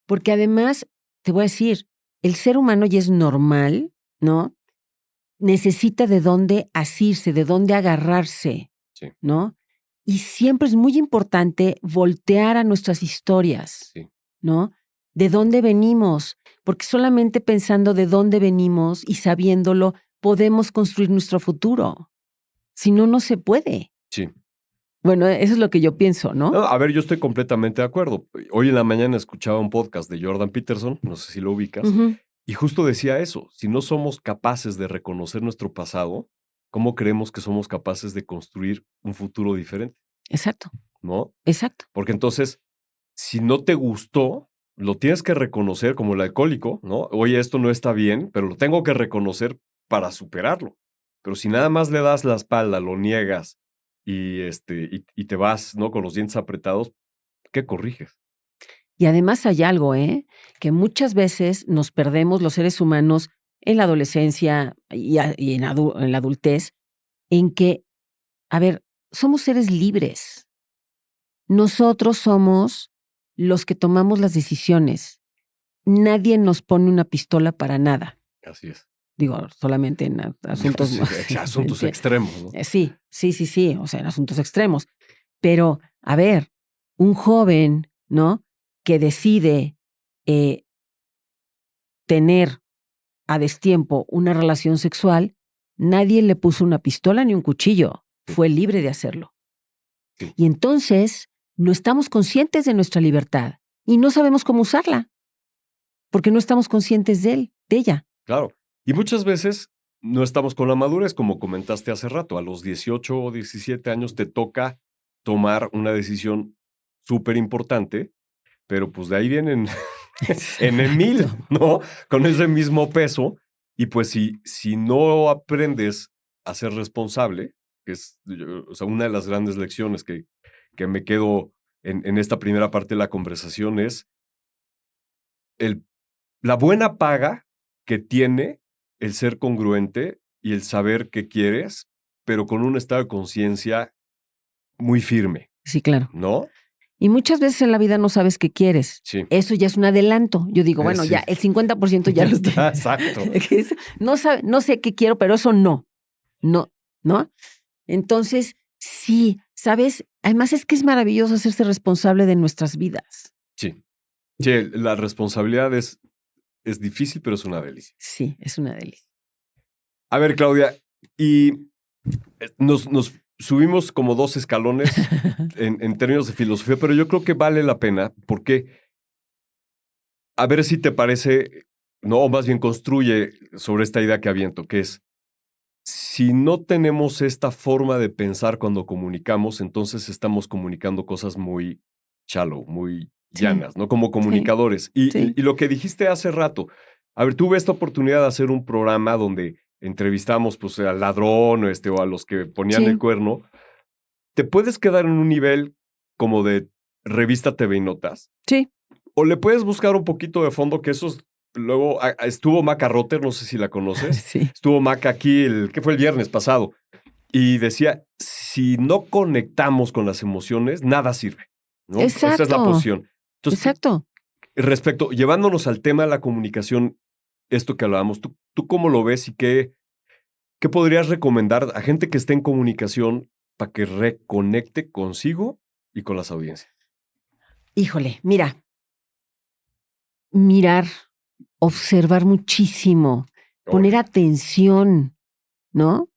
Porque además, te voy a decir, el ser humano ya es normal, ¿no? Necesita de dónde asirse, de dónde agarrarse, Sí. ¿no? Y siempre es muy importante voltear a nuestras historias, Sí. ¿no? De dónde venimos, porque solamente pensando de dónde venimos y sabiéndolo, podemos construir nuestro futuro. Si no, no se puede. Sí. Bueno, eso es lo que yo pienso, ¿no? No, a ver, yo estoy completamente de acuerdo. Hoy en la mañana escuchaba un podcast de Jordan Peterson, no sé si lo ubicas, Ujú. y justo decía eso, si no somos capaces de reconocer nuestro pasado, ¿cómo creemos que somos capaces de construir un futuro diferente? Exacto, ¿No? exacto. Porque entonces, si no te gustó, lo tienes que reconocer como el alcohólico, ¿no? Oye, esto no está bien, pero lo tengo que reconocer para superarlo. Pero si nada más le das la espalda, lo niegas y te vas, ¿no? Con los dientes apretados, ¿qué corriges? Y además hay algo, que muchas veces nos perdemos los seres humanos en la adolescencia y en la adultez, en que, a ver, somos seres libres. Nosotros somos los que tomamos las decisiones. Nadie nos pone una pistola para nada. Así es. Digo, solamente en asuntos... Sí, asuntos extremos, ¿no? Sí, o sea, en asuntos extremos. Pero, a ver, un joven, ¿no? Que decide tener a destiempo una relación sexual, nadie le puso una pistola ni un cuchillo. Fue libre de hacerlo. Sí. Y entonces no estamos conscientes de nuestra libertad y no sabemos cómo usarla, porque no estamos conscientes de ella. Claro. Y muchas veces no estamos con la madurez, como comentaste hace rato. A los 18 o 17 años te toca tomar una decisión súper importante, pero pues de ahí vienen en 1000, ¿no? Con ese mismo peso. Y pues si no aprendes a ser responsable, que es o sea, una de las grandes lecciones que me quedo en esta primera parte de la conversación es la buena paga que tiene el ser congruente y el saber qué quieres, pero con un estado de conciencia muy firme, Sí, claro. ¿no? Y muchas veces en la vida no sabes qué quieres. Sí. Eso ya es un adelanto. Yo digo, bueno, Sí. ya el 50% ya lo estoy. Exacto. No sé qué quiero, pero eso no. No, ¿no? Entonces, sí, ¿sabes? Además es que es maravilloso hacerse responsable de nuestras vidas. Sí. Sí, la responsabilidad es difícil, pero es una delicia. Sí, es una delicia. A ver, Claudia, y nos subimos como 2 escalones en términos de filosofía, pero yo creo que vale la pena porque, a ver si te parece, no, o más bien construye sobre esta idea que aviento, que es, si no tenemos esta forma de pensar cuando comunicamos, entonces estamos comunicando cosas muy shallow, muy llanas, ¿no? Como comunicadores. Sí. Y lo que dijiste hace rato, a ver, tuve esta oportunidad de hacer un programa donde entrevistamos pues al ladrón o a los que ponían el cuerno. Te puedes quedar en un nivel como de revista TV y Notas. Sí. O le puedes buscar un poquito de fondo, que esos... Luego estuvo Maca Rotter, no sé si la conoces. Sí. Estuvo Maca aquí, que fue el viernes pasado. Y decía, si no conectamos con las emociones, nada sirve, ¿no? Exacto. Esa es la posición. Entonces, exacto. Llevándonos al tema de la comunicación, esto que hablábamos, ¿tú cómo lo ves y qué podrías recomendar a gente que esté en comunicación para que reconecte consigo y con las audiencias? Híjole, mira. Mirar, observar muchísimo, poner atención, ¿no?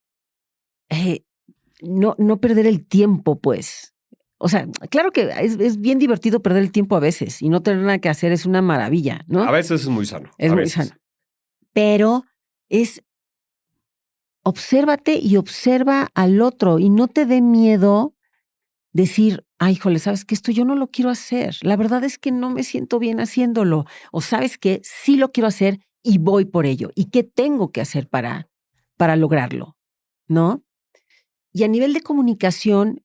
No perder el tiempo, pues. O sea, claro que es bien divertido perder el tiempo a veces y no tener nada que hacer es una maravilla, ¿no? A veces es muy sano. Es muy sano. Pero es obsérvate y observa al otro y no te dé miedo decir, ay, híjole, ¿sabes qué? Esto yo no lo quiero hacer. La verdad es que no me siento bien haciéndolo. O ¿sabes qué? Sí lo quiero hacer y voy por ello. ¿Y qué tengo que hacer para lograrlo? ¿No? Y a nivel de comunicación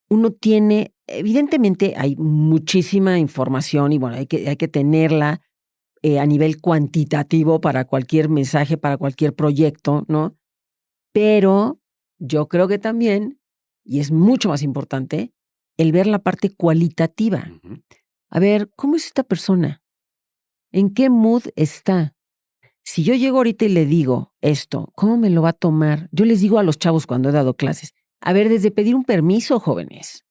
uno tiene, evidentemente hay muchísima información y bueno, hay que tenerla a nivel cuantitativo para cualquier mensaje, para cualquier proyecto, ¿no? Pero yo creo que también, y es mucho más importante, el ver la parte cualitativa. Ujú. A ver, ¿cómo es esta persona? ¿En qué mood está? Si yo llego ahorita y le digo esto, ¿cómo me lo va a tomar? Yo les digo a los chavos cuando he dado clases, a ver, desde pedir un permiso, jóvenes,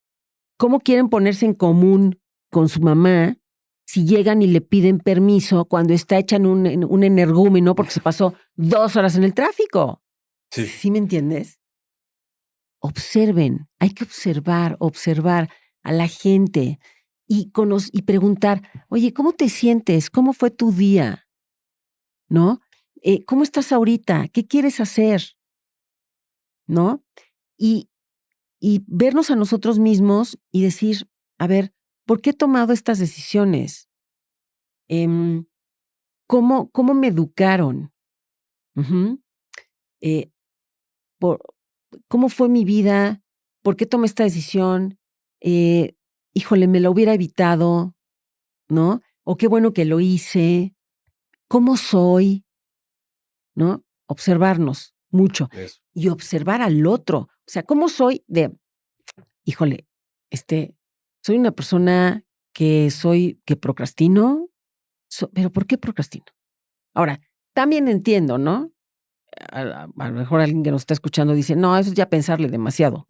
¿cómo quieren ponerse en común con su mamá si llegan y le piden permiso cuando está hecha en un energúmeno porque se pasó 2 horas en el tráfico? Sí. ¿Sí me entiendes? Observen, hay que observar a la gente y preguntar, oye, ¿cómo te sientes? ¿Cómo fue tu día? ¿No? ¿Cómo estás ahorita? ¿Qué quieres hacer? ¿No? Y vernos a nosotros mismos y decir, a ver, ¿por qué he tomado estas decisiones? Em, ¿Cómo me educaron? Ujú. Eh, por, ¿Cómo fue mi vida? ¿Por qué tomé esta decisión? Híjole, me la hubiera evitado, ¿no? O qué bueno que lo hice. ¿Cómo soy? ¿No? Observarnos mucho Eso. y observar al otro. O sea, ¿cómo soy híjole, soy una persona que procrastino, pero ¿por qué procrastino? Ahora, también entiendo, ¿no? A lo mejor alguien que nos está escuchando dice, no, eso es ya pensarle demasiado.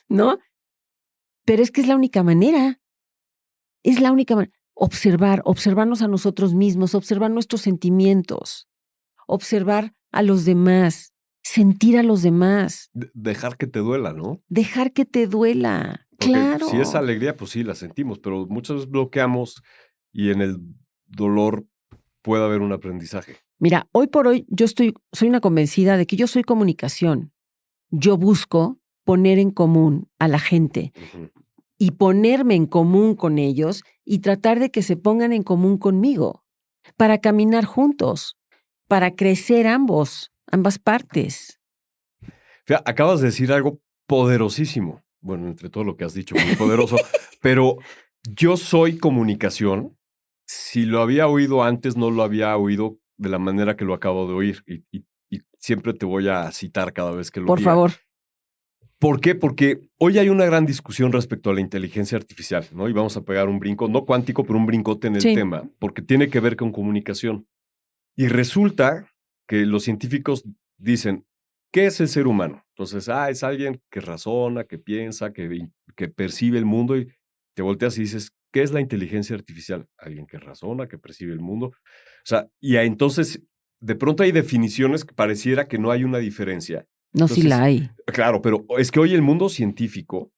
¿No? Pero es que es la única manera. Es la única manera. Observarnos a nosotros mismos, observar nuestros sentimientos, observar a los demás, sentir a los demás, Dejar que te duela, ¿no? dejar que te duela. Porque Claro. si es alegría, pues sí, la sentimos, pero muchas veces bloqueamos y en el dolor puede haber un aprendizaje. Mira, hoy por hoy soy una convencida de que yo soy comunicación. Yo busco poner en común a la gente Ujú. y ponerme en común con ellos y tratar de que se pongan en común conmigo para caminar juntos, para crecer ambas partes. Fíjate, acabas de decir algo poderosísimo. Bueno, entre todo lo que has dicho, muy poderoso. Pero yo soy comunicación. Si lo había oído antes, no lo había oído de la manera que lo acabo de oír. Y siempre te voy a citar cada vez que lo Por diga. favor. ¿Por qué? Porque hoy hay una gran discusión respecto a la inteligencia artificial, ¿no? Y vamos a pegar un brinco, no cuántico, pero un brincote en el Sí. tema, porque tiene que ver con comunicación. Y resulta que los científicos dicen, ¿qué es el ser humano? Entonces, es alguien que razona, que piensa, que percibe el mundo y te volteas y dices, ¿qué es la inteligencia artificial? Alguien que razona, que percibe el mundo. O sea, entonces, de pronto hay definiciones que pareciera que no hay una diferencia. No, sí la hay. Claro, pero es que hoy el mundo científico,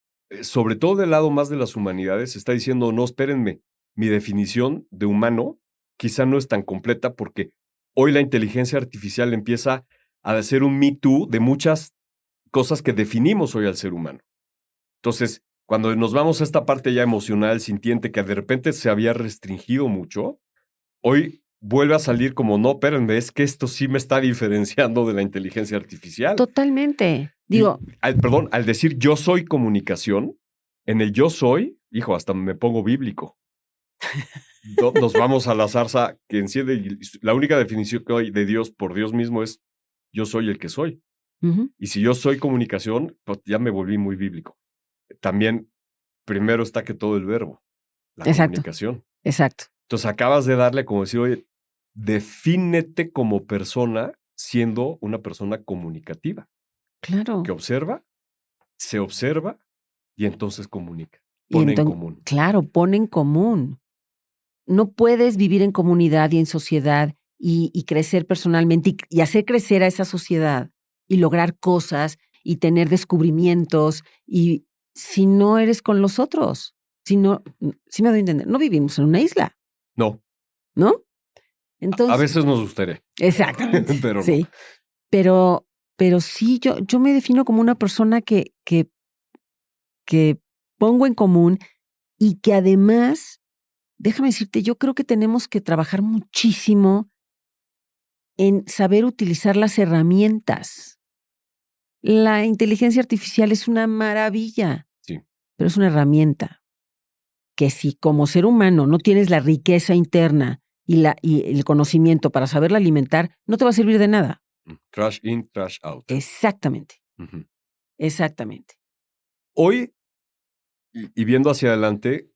sobre todo del lado más de las humanidades, está diciendo, no, espérenme, mi definición de humano quizá no es tan completa porque hoy la inteligencia artificial empieza a hacer un me too de muchas cosas que definimos hoy al ser humano. Entonces, cuando nos vamos a esta parte ya emocional, sintiente, que de repente se había restringido mucho, hoy vuelve a salir como, no, espérenme, es que esto sí me está diferenciando de la inteligencia artificial. Totalmente. Digo, Al decir yo soy comunicación, en el yo soy, hijo, hasta me pongo bíblico. Nos vamos a la zarza que enciende. La única definición que hay de Dios por Dios mismo es yo soy el que soy. ujú, Y si yo soy comunicación, pues ya me volví muy bíblico. También primero está que todo el verbo, la exacto, comunicación. exacto. Entonces acabas de darle como decir, oye, defínete como persona siendo una persona comunicativa, Claro. que observa, se observa y entonces comunica, Y pone en entonces, común. claro, pone en común. No puedes vivir en comunidad y en sociedad y crecer personalmente y hacer crecer a esa sociedad y lograr cosas y tener descubrimientos y si no eres con los otros, si me doy a entender, no vivimos en una isla, No, ¿no? a Entonces, veces nos gustaría, exactamente, pero no. sí. Pero sí, yo me defino como una persona que pongo en común y que además déjame decirte, yo creo que tenemos que trabajar muchísimo en saber utilizar las herramientas. La inteligencia artificial es una maravilla, Sí. pero es una herramienta que si como ser humano no tienes la riqueza interna y el conocimiento para saberla alimentar, no te va a servir de nada. Trash in, trash out. Exactamente, Ujú. exactamente. Hoy, y viendo hacia adelante,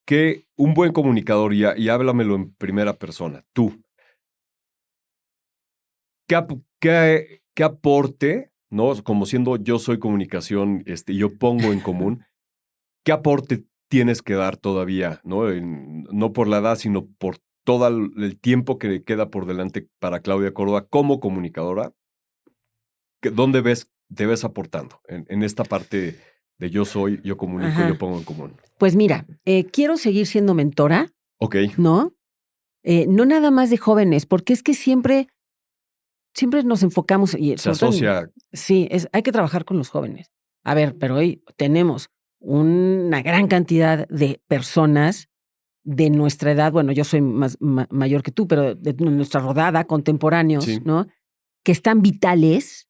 que un buen comunicador, y háblamelo en primera persona, tú, ¿qué aporte, ¿no? Como siendo yo soy comunicación, yo pongo en común, ¿qué aporte tienes que dar todavía, ¿no? No por la edad, sino por todo el tiempo que queda por delante para Claudia Córdoba como comunicadora? ¿Dónde te ves aportando en esta parte de yo soy, yo comunico, yo Ajá. pongo en común? Pues mira, quiero seguir siendo mentora, Ok, ¿no? No nada más de jóvenes, porque es que siempre nos enfocamos y se sobre todo asocia. sí, hay que trabajar con los jóvenes. A ver, pero hoy tenemos una gran cantidad de personas de nuestra edad, bueno, yo soy mayor que tú, pero de nuestra rodada, contemporáneos, Sí. ¿no? Que están vitales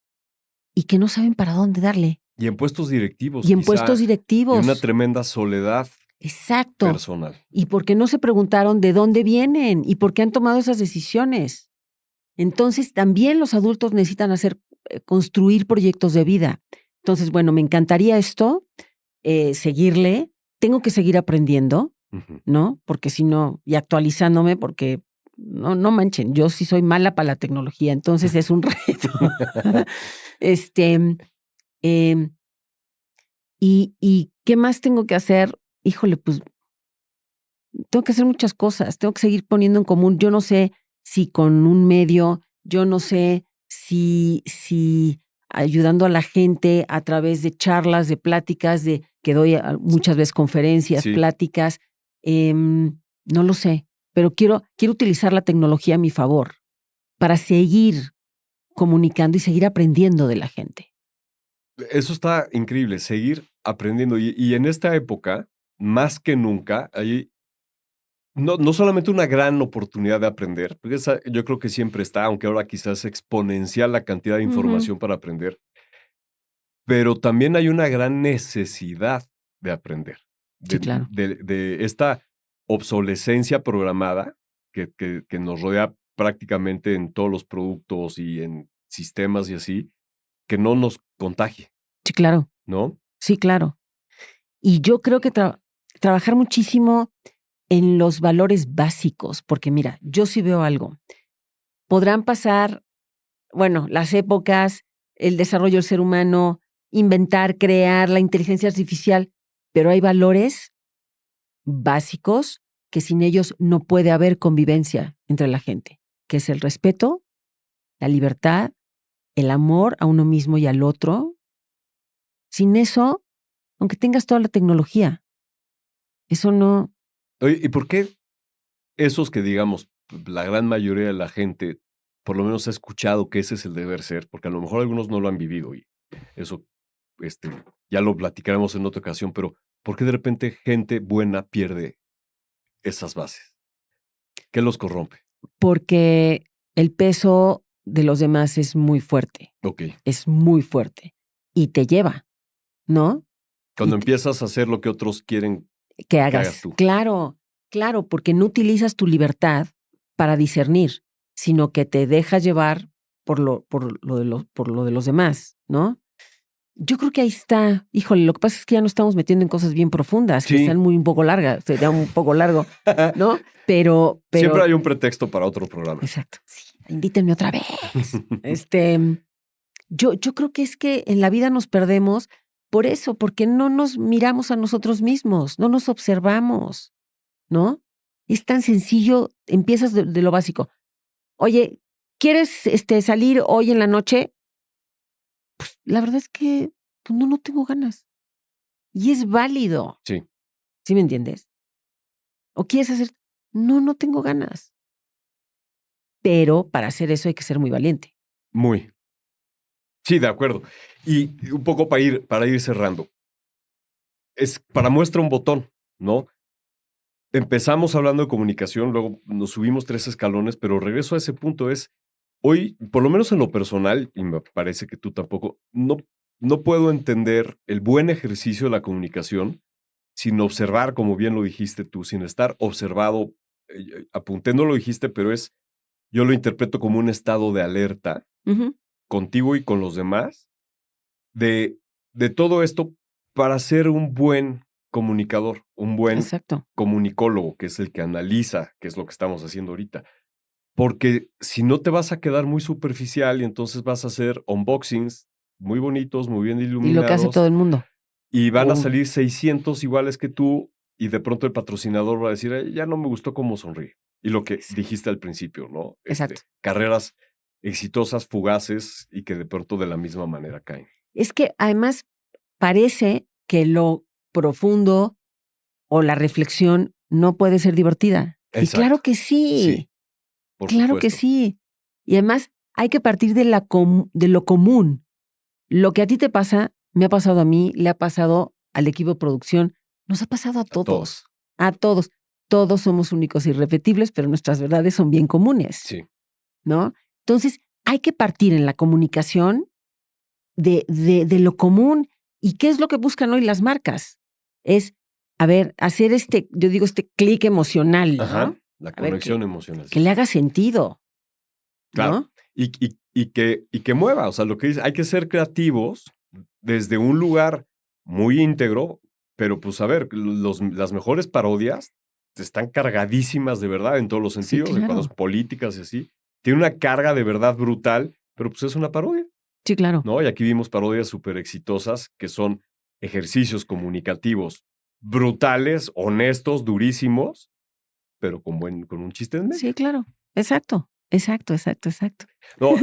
y que no saben para dónde darle. Y en puestos directivos, Y en quizá. puestos Y una directivos. tremenda soledad Exacto. personal. Y porque no se preguntaron de dónde vienen y por qué han tomado esas decisiones. Entonces, también los adultos necesitan construir proyectos de vida. Entonces, bueno, me encantaría esto, seguirle. Tengo que seguir aprendiendo, Ujú. ¿no? Porque si no, y actualizándome, porque no manchen, yo sí soy mala para la tecnología, entonces es un reto. Em, ¿Y qué más tengo que hacer? Híjole, pues tengo que hacer muchas cosas, tengo que seguir poniendo en común. Yo no sé si con un medio, yo no sé si ayudando a la gente a través de charlas, de pláticas, que doy muchas veces conferencias, Sí. pláticas, no lo sé, pero quiero utilizar la tecnología a mi favor para seguir comunicando y seguir aprendiendo de la gente. Eso está increíble, seguir aprendiendo. Y en esta época, más que nunca, hay no solamente una gran oportunidad de aprender, porque yo creo que siempre está, aunque ahora quizás es exponencial la cantidad de información para aprender, pero también hay una gran necesidad de aprender, Sí, claro. de esta obsolescencia programada que nos rodea prácticamente en todos los productos y en sistemas y así, que no nos contagie, Sí, claro. ¿no? Sí, claro. Y yo creo que trabajar muchísimo en los valores básicos, porque mira, yo sí veo algo. Podrán pasar, bueno, las épocas, el desarrollo del ser humano, inventar, crear, la inteligencia artificial, pero hay valores básicos que sin ellos no puede haber convivencia entre la gente, que es el respeto, la libertad, el amor a uno mismo y al otro. Sin eso, aunque tengas toda la tecnología, eso no. Oye, ¿y por qué esos que, digamos, la gran mayoría de la gente por lo menos ha escuchado que ese es el deber ser, porque a lo mejor algunos no lo han vivido y eso, ya lo platicaremos en otra ocasión, pero ¿por qué de repente gente buena pierde esas bases? ¿Qué los corrompe? Porque el peso de los demás Ok. es muy fuerte y te lleva, ¿no? Cuando empiezas a hacer lo que otros quieren Que que hagas hagas. tú. Claro, claro, porque no utilizas tu libertad para discernir, sino que te dejas llevar por lo de los demás, ¿no? Yo creo que ahí está. Híjole, lo que pasa es que ya nos estamos metiendo en cosas bien profundas, que Sí. están un poco largas, sería un poco largo, ¿no? Siempre hay un pretexto para otro programa. Exacto. Sí, invítenme otra vez. Yo creo que es que en la vida nos perdemos por eso, porque no nos miramos a nosotros mismos, no nos observamos, ¿no? Es tan sencillo, empiezas de lo básico. Oye, ¿quieres salir hoy en la noche? Pues la verdad es que pues, no tengo ganas. Y es válido. Sí, ¿Sí me entiendes? ¿O quieres hacer? No tengo ganas. Pero para hacer eso hay que ser muy valiente. muy. Sí, de acuerdo. Y un poco para ir cerrando. Es para muestra un botón, ¿no? empezamos hablando de comunicación, luego nos subimos 3 escalones, pero regreso a ese punto hoy, por lo menos en lo personal, y me parece que tú tampoco, no puedo entender el buen ejercicio de la comunicación sin observar, como bien lo dijiste tú, sin estar observado. Apunté, no lo dijiste, pero yo lo interpreto como un estado de alerta contigo y con los demás de todo esto para ser un buen comunicador, un buen comunicólogo, que es el que analiza, que es lo que estamos haciendo ahorita. Porque si no te vas a quedar muy superficial y entonces vas a hacer unboxings muy bonitos, muy bien iluminados. Y lo que hace todo el mundo. Y van a salir 600 iguales que tú y de pronto el patrocinador va a decir, ya no me gustó cómo sonríe. Y lo que dijiste al principio, ¿no? Exacto. Carreras exitosas, fugaces y que de pronto de la misma manera caen. Es que además parece que lo profundo o la reflexión no puede ser divertida. Exacto. Y claro que sí. Claro que sí. Y además hay que partir de lo común. Lo que a ti te pasa, me ha pasado a mí, le ha pasado al equipo de producción, nos ha pasado a todos. A todos. Todos somos únicos y irrepetibles, pero nuestras verdades son bien comunes. Sí. ¿No? Entonces, hay que partir en la comunicación de lo común. ¿Y qué es lo que buscan hoy las marcas? Es, hacer yo digo, clic emocional, ¿no? Ajá, la conexión emocional. Que le haga sentido. Claro. ¿No? Y que mueva. O sea, lo que dice, hay que ser creativos desde un lugar muy íntegro, pero pues las mejores parodias están cargadísimas de verdad en todos los sentidos, en cuanto a políticas y así. Tiene una carga de verdad brutal, pero pues es una parodia. Sí, claro. ¿No? Y aquí vimos parodias súper exitosas que son ejercicios comunicativos brutales, honestos, durísimos, pero con un chiste en medio. Sí, claro. Exacto. No,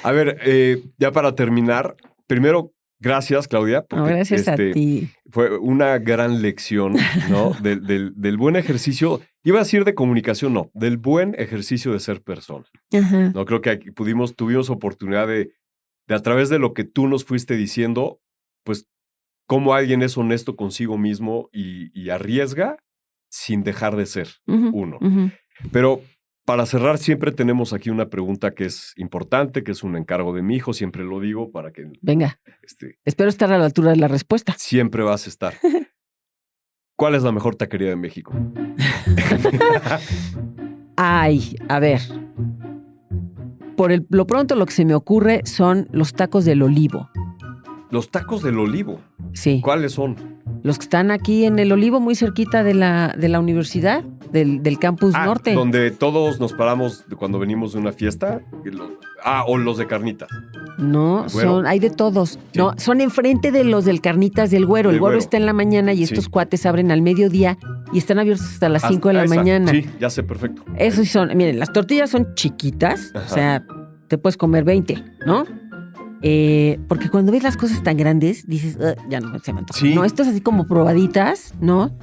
a ver, ya para terminar, primero, gracias, Claudia. Porque, gracias a ti. Fue una gran lección, ¿no? del buen ejercicio. Iba a decir de comunicación, no, del buen ejercicio de ser persona. Ajá. No, creo que aquí tuvimos oportunidad de a través de lo que tú nos fuiste diciendo, pues, cómo alguien es honesto consigo mismo y arriesga sin dejar de ser uno. Pero para cerrar, siempre tenemos aquí una pregunta que es importante, que es un encargo de mi hijo, siempre lo digo para que... Venga, espero estar a la altura de la respuesta. Siempre vas a estar. ¿Cuál es la mejor taquería de México? Ay, a ver. Lo pronto lo que se me ocurre son los tacos del Olivo. ¿Los tacos del Olivo? Sí. ¿Cuáles son? Los que están aquí en el Olivo, muy cerquita de la universidad, del campus norte. Donde todos nos paramos cuando venimos de una fiesta. O los de carnitas. No, hay de todos. Sí. No, son enfrente de los del Carnitas del Güero. El Güero está en la mañana y estos cuates abren al mediodía y están abiertos hasta las 5 de la mañana. Sí, ya sé, perfecto. Esos son, miren, las tortillas son chiquitas, o sea, te puedes comer 20, ¿no? Porque cuando ves las cosas tan grandes, dices, ya no se me antoja. Sí. No, esto es así como probaditas, ¿no?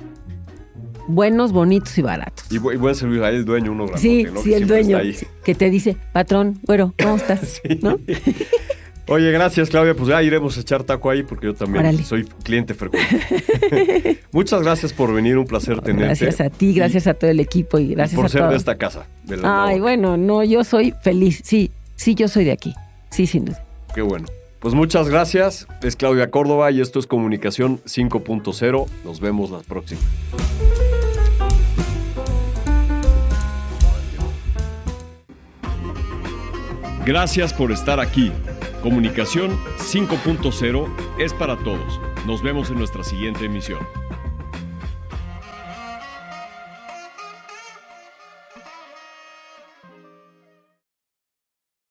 Buenos, bonitos y baratos. Y buen servicio, ahí el dueño, uno grande. Sí, ¿no? Sí, el dueño, que te dice, patrón, güero, ¿cómo estás? Sí. ¿No? Oye, gracias, Claudia. Pues ya iremos a echar taco ahí porque yo también soy cliente frecuente. Muchas gracias por venir, un placer tenerte. Gracias a ti, gracias a todo el equipo y gracias por ser todo. De esta casa. Bueno, no, yo soy feliz. Sí, yo soy de aquí. Sí, sin duda. Qué bueno. Pues muchas gracias. Es Claudia Córdoba y esto es Comunicación 5.0. Nos vemos la próxima. Gracias por estar aquí. Comunicación 5.0 es para todos. Nos vemos en nuestra siguiente emisión.